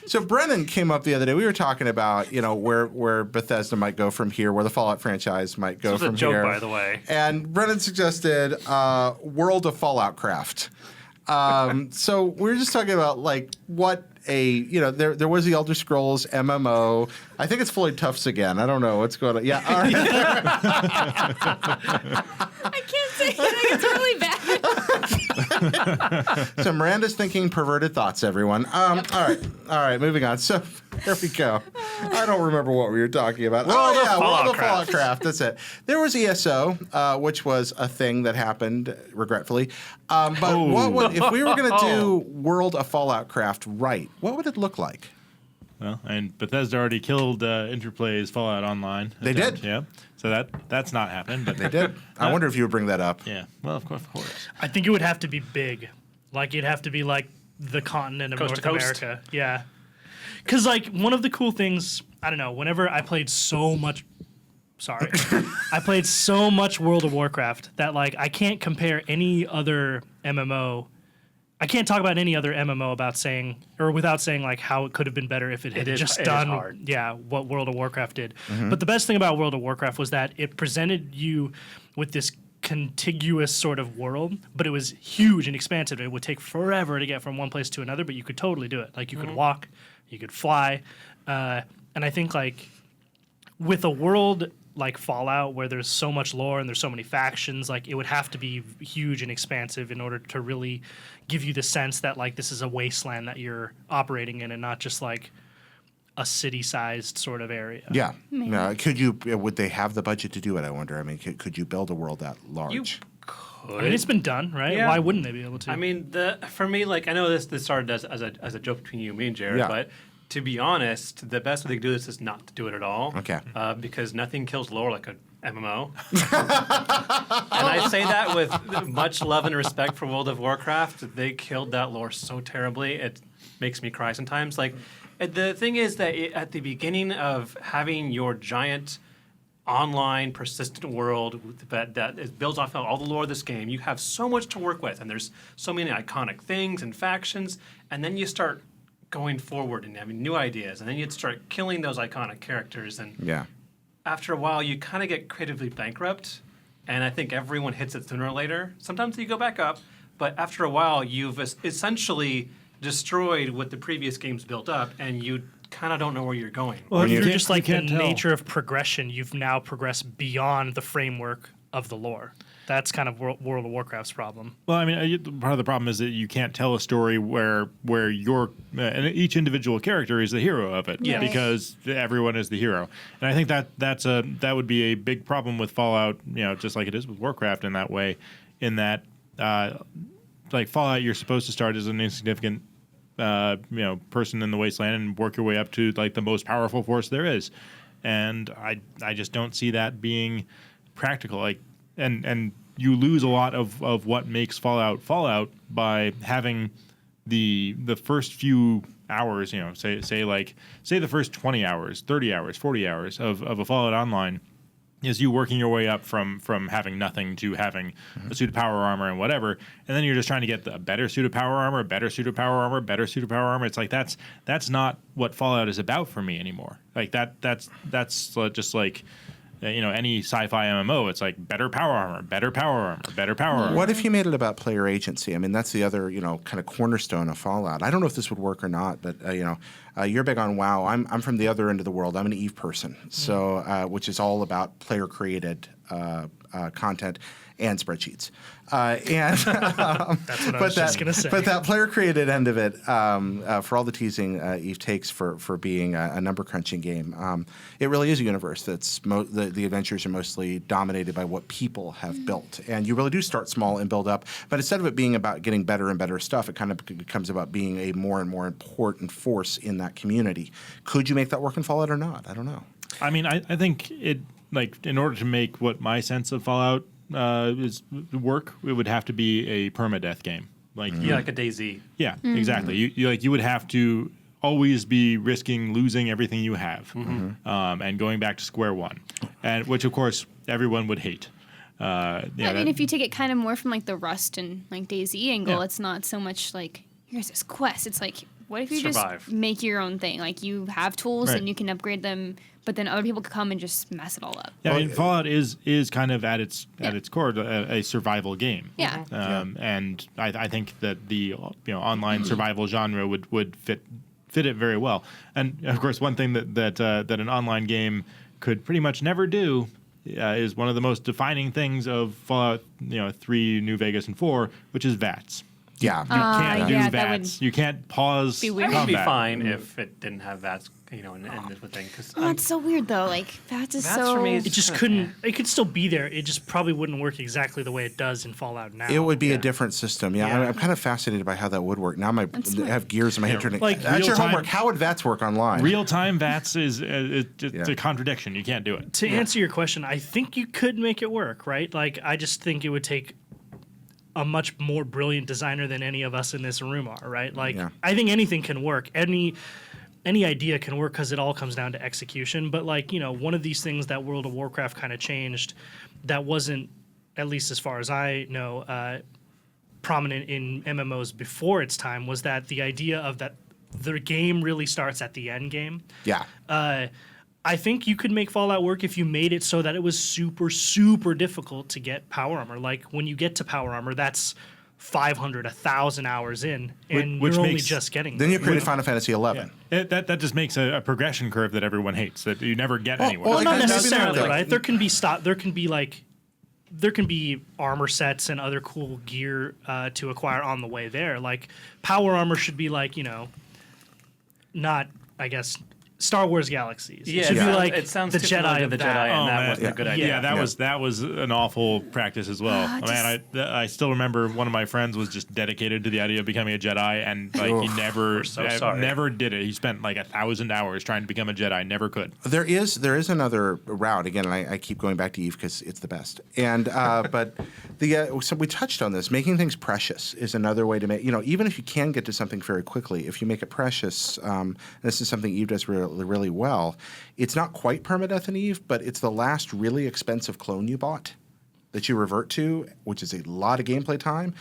So Brennan came up the other day. We were talking about, where Bethesda might go from here, where the Fallout franchise might go from here. This was a joke, by the way. And Brennan suggested World of Falloutcraft. So we were just talking about what there was the Elder Scrolls MMO. I think it's Floyd Tufts again. I don't know what's going on. Yeah. All right. I can't say it. It's really bad. So Miranda's thinking perverted thoughts, everyone. All right. Moving on. So there we go. I don't remember what we were talking about. World of Falloutcraft. That's it. There was ESO, which was a thing that happened, regretfully. But if we were going to do World of Falloutcraft right, what would it look like? Well, and Bethesda already killed Interplay's Fallout Online. They did. Yeah. So that's not happened. But they did. I wonder if you would bring that up. Yeah. Well, of course. I think it would have to be big. It'd have to be like the continent of North America. Yeah. Because one of the cool things, I don't know, whenever I played so much World of Warcraft that I can't compare any other MMO. I can't talk about any other MMO without saying how it could have been better if it had just done what World of Warcraft did. Mm-hmm. But the best thing about World of Warcraft was that it presented you with this contiguous sort of world, but it was huge and expansive. It would take forever to get from one place to another, but you could totally do it. You could walk, you could fly, and I think with a world like Fallout, where there's so much lore and there's so many factions, it would have to be huge and expansive in order to really give you the sense that this is a wasteland that you're operating in and not just a city-sized sort of area. Yeah. Would they have the budget to do it, I wonder? I mean, could you build a world that large? You could. I mean, it's been done, right? Yeah. Why wouldn't they be able to? I mean, for me, I know this started as a joke between you, me, and Jared, but to be honest, the best way to do this is not to do it at all. Okay. Because nothing kills lore like a MMO. And I say that with much love and respect for World of Warcraft. They killed that lore so terribly. It makes me cry sometimes. The thing is that at the beginning of having your giant online persistent world that is built off of all the lore of this game, you have so much to work with, and there's so many iconic things and factions, and then you start going forward and having new ideas, and then you'd start killing those iconic characters, and after a while you kind of get creatively bankrupt, and I think everyone hits it sooner or later. Sometimes you go back up, but after a while you've essentially destroyed what the previous games built up, and you kind of don't know where you're going. Well, you're just the nature of progression. You've now progressed beyond the framework of the lore. That's kind of World of Warcraft's problem. Well, I mean, part of the problem is that you can't tell a story where your and each individual character is the hero of it, because everyone is the hero. And I think that would be a big problem with Fallout, just like it is with Warcraft in that way, in that Fallout, you're supposed to start as an insignificant person in the wasteland and work your way up to the most powerful force there is. And I just don't see that being practical. And you lose a lot of what makes Fallout by having the first few hours, say the first 20 hours, 30 hours, 40 hours of a Fallout Online is you working your way up from having nothing to having a suit of power armor and whatever, and then you're just trying to get a better suit of power armor, a better suit of power armor, better suit of power armor. It's that's not what Fallout is about for me anymore. That's just any sci-fi MMO. It's better power armor, better power armor, better power armor. What if you made it about player agency? I mean, that's the other kind of cornerstone of Fallout. I don't know if this would work or not, but you're big on WoW. I'm from the other end of the world. I'm an EVE person, so which is all about player created content and spreadsheets. That's what I was just going to say. But that player-created end of it, for all the teasing Eve takes for being a number-crunching game, it really is a universe that's the adventures are mostly dominated by what people have built. And you really do start small and build up. But instead of it being about getting better and better stuff, it kind of becomes about being a more and more important force in that community. Could you make that work in Fallout or not? I don't know. I mean, I think it, in order to make what my sense of Fallout is work, it would have to be a permadeath game, like a DayZ. Yeah, exactly. You would have to always be risking losing everything you have, and going back to square one, and which of course everyone would hate. I mean, if you take it kind of more from the Rust and DayZ angle, it's not so much here's this quest. It's what if you survive. just make your own thing? Like you have tools Right. and you can upgrade them, but then other people could come and just mess it all up. Yeah, I mean, Fallout is kind of at its core a survival game. Yeah. And I think that the online survival genre would fit it very well. And of course, one thing that an online game could pretty much never do is one of the most defining things of Fallout 3, New Vegas, and 4, which is VATS. Yeah. You can't do yeah, that VATS. You can't pause be weird. It would be combat. fine if it didn't have that, in the thing. Cause Oh, it's so weird though. Like that's That's so. for me, It just couldn't. It could still be there. It just probably wouldn't work exactly the way it does in Fallout now. It would be a different system. Yeah, Yeah. I'm kind of fascinated by how that would work. Now I have gears in my head turning. like That's your real-time- homework. How would VATS work online? Real-time VATS is it's a contradiction. You can't do it. To answer your question, I think you could make it work, right? Like I just think it would take a much more brilliant designer than any of us in this room are, right? Like I think anything can work. Any idea can work because it all comes down to execution. But like, one of these things that World of Warcraft kind of changed that wasn't, at least as far as I know, prominent in MMOs before its time was that the idea of that the game really starts at the end game. Yeah. I think you could make Fallout work if you made it so that it was super, super difficult to get power armor. Like when you get to power armor, that's 500, 1,000 hours in, and Which you're only makes- just getting Then there. you create Final Fantasy 11. That just makes a progression curve that everyone hates that you never get anywhere. well, Well, not Like, that's necessarily, another- right? There can be armor sets and other cool gear to acquire on the way there. Like power armor should be like not I guess Star Wars Galaxies. Yeah, it should it be sounds- like it sounds the too familiar Jedi to of the that. Jedi, and that man. wasn't a good idea. Yeah, that was an awful practice as well. I still remember one of my friends was just dedicated to the idea of becoming a Jedi, and like he never so sorry. never did it. He spent like 1,000 hours trying to become a Jedi, never could. There is another route again, and I keep going back to Eve because it's the best. And but so we touched on this. Making things precious is another way to make even if you can get to something very quickly, if you make it precious, this is something Eve does really well. It's not quite permadeath in Eve, but it's the last really expensive clone you bought that you revert to, which is a lot of gameplay time.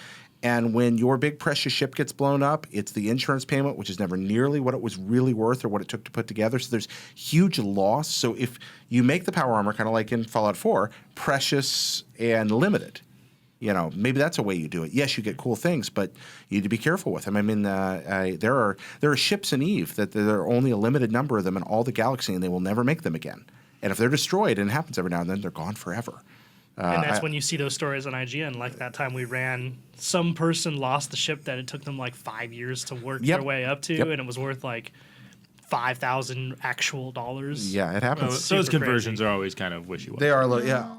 And when your big precious ship gets blown up, it's the insurance payment, which is never nearly what it was really worth or what it took to put together. So there's huge loss. So if you make the power armor, kind of like in Fallout 4, precious and limited, maybe that's a way you do it. Yes, you get cool things, but you need to be careful with them. I mean, there are ships in Eve that there are only a limited number of them in all the galaxy, and they will never make them again. And if they're destroyed, and it happens every now and then, they're gone forever. And that's when you see those stories on IGN, like that time we ran, some person lost the ship that it took them like 5 years to work their way up to, and it was worth like $5,000 actual dollars. Yeah, it happens. Those Super conversions crazy. are always kind of wishy-washy. They are, yeah.